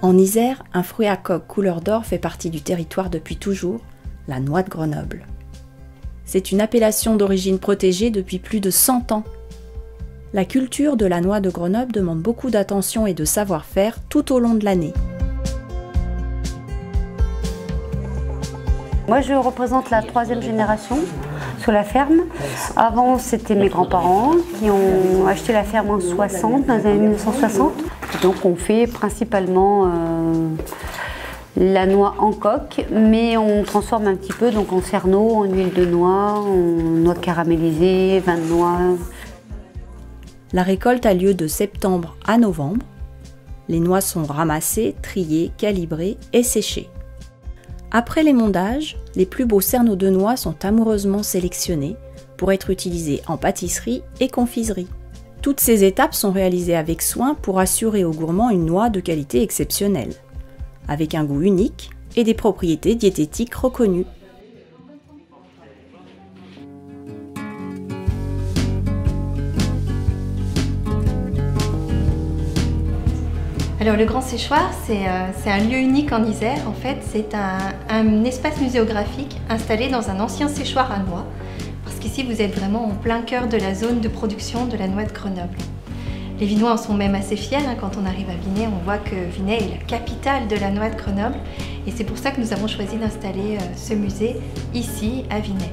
En Isère, un fruit à coque couleur d'or fait partie du territoire depuis toujours, la noix de Grenoble. C'est une appellation d'origine protégée depuis plus de 100 ans. La culture de la noix de Grenoble demande beaucoup d'attention et de savoir-faire tout au long de l'année. Moi, je représente la 3e génération sur la ferme. Avant, c'était mes grands-parents qui ont acheté la ferme en 60, dans les années 1960. Donc, on fait principalement la noix en coque, mais on transforme un petit peu donc en cerneau, en huile de noix, en noix caramélisée, vin de noix. La récolte a lieu de septembre à novembre. Les noix sont ramassées, triées, calibrées et séchées. Après l'émondage, les plus beaux cerneaux de noix sont amoureusement sélectionnés pour être utilisés en pâtisserie et confiserie. Toutes ces étapes sont réalisées avec soin pour assurer aux gourmands une noix de qualité exceptionnelle, avec un goût unique et des propriétés diététiques reconnues. Alors le Grand Séchoir, c'est un lieu unique en Isère. En fait, c'est un espace muséographique installé dans un ancien séchoir à noix. Parce qu'ici, vous êtes vraiment en plein cœur de la zone de production de la noix de Grenoble. Les Vinois en sont même assez fiers. Quand on arrive à Vinay, on voit que Vinay est la capitale de la noix de Grenoble. Et c'est pour ça que nous avons choisi d'installer ce musée ici, à Vinay.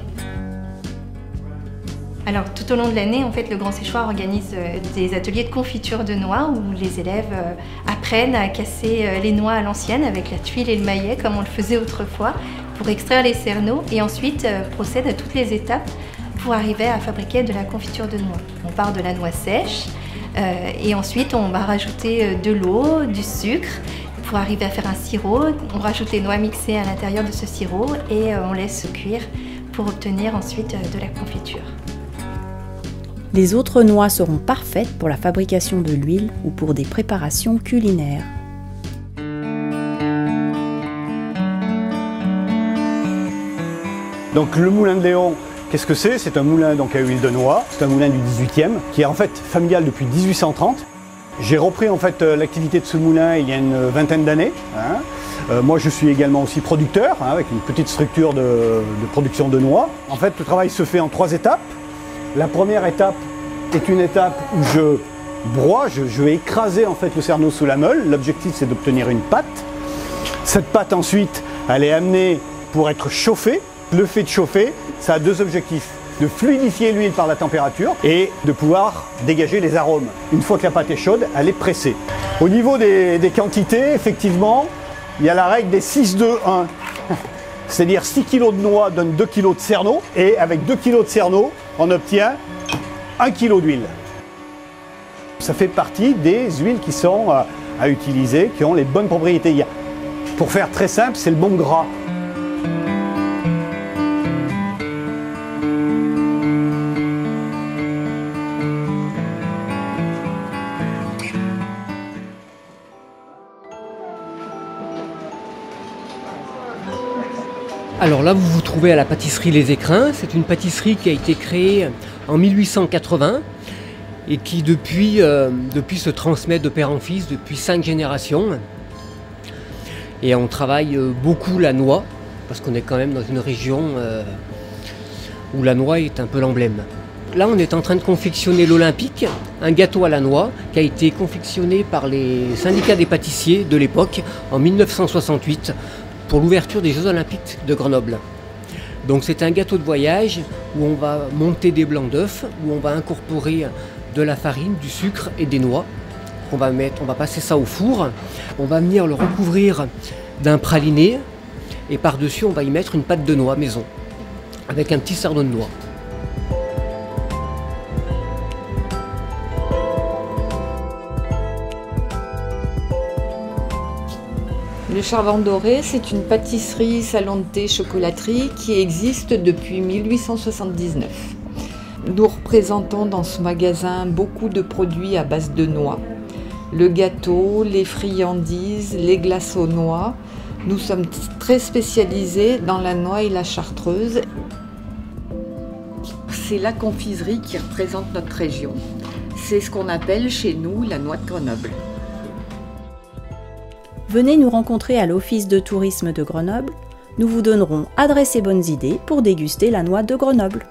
Alors tout au long de l'année, en fait, le Grand Séchoir organise des ateliers de confiture de noix où les élèves apprennent à casser les noix à l'ancienne avec la tuile et le maillet comme on le faisait autrefois pour extraire les cerneaux et ensuite procèdent à toutes les étapes pour arriver à fabriquer de la confiture de noix. On part de la noix sèche et ensuite on va rajouter de l'eau, du sucre pour arriver à faire un sirop. On rajoute les noix mixées à l'intérieur de ce sirop et on laisse cuire pour obtenir ensuite de la confiture. Les autres noix seront parfaites pour la fabrication de l'huile ou pour des préparations culinaires. Donc le moulin de Léon, qu'est-ce que c'est? C'est un moulin donc, à huile de noix, c'est un moulin du 18e qui est en fait familial depuis 1830. J'ai repris en fait l'activité de ce moulin il y a une vingtaine d'années. Moi je suis également aussi producteur avec une petite structure de production de noix. En fait le travail se fait en 3 étapes. La première étape est une étape où je broie, je vais écraser en fait le cerneau sous la meule. L'objectif c'est d'obtenir une pâte. Cette pâte ensuite, elle est amenée pour être chauffée. Le fait de chauffer, ça a 2 objectifs. De fluidifier l'huile par la température et de pouvoir dégager les arômes. Une fois que la pâte est chaude, elle est pressée. Au niveau des quantités, effectivement, il y a la règle des 6-2-1. C'est-à-dire 6 kg de noix donne 2 kg de cerneau et avec 2 kg de cerneau, on obtient 1 kg d'huile. Ça fait partie des huiles qui sont à utiliser, qui ont les bonnes propriétés. Pour faire très simple, c'est le bon gras. Alors là, vous vous trouvez à la pâtisserie Les Écrins. C'est une pâtisserie qui a été créée en 1880 et qui depuis se transmet de père en fils depuis 5 générations. Et on travaille beaucoup la noix, parce qu'on est quand même dans une région où la noix est un peu l'emblème. Là, on est en train de confectionner l'Olympique, un gâteau à la noix qui a été confectionné par les syndicats des pâtissiers de l'époque en 1968. Pour l'ouverture des Jeux Olympiques de Grenoble. Donc c'est un gâteau de voyage où on va monter des blancs d'œufs, où on va incorporer de la farine, du sucre et des noix. On va passer ça au four, on va venir le recouvrir d'un praliné et par-dessus on va y mettre une pâte de noix maison avec un petit sardeau de noix. Le Charbon Doré, c'est une pâtisserie, salon de thé, chocolaterie qui existe depuis 1879. Nous représentons dans ce magasin beaucoup de produits à base de noix. Le gâteau, les friandises, les glaces aux noix. Nous sommes très spécialisés dans la noix et la chartreuse. C'est la confiserie qui représente notre région. C'est ce qu'on appelle chez nous la noix de Grenoble. Venez nous rencontrer à l'Office de tourisme de Grenoble. Nous vous donnerons adresse et bonnes idées pour déguster la noix de Grenoble.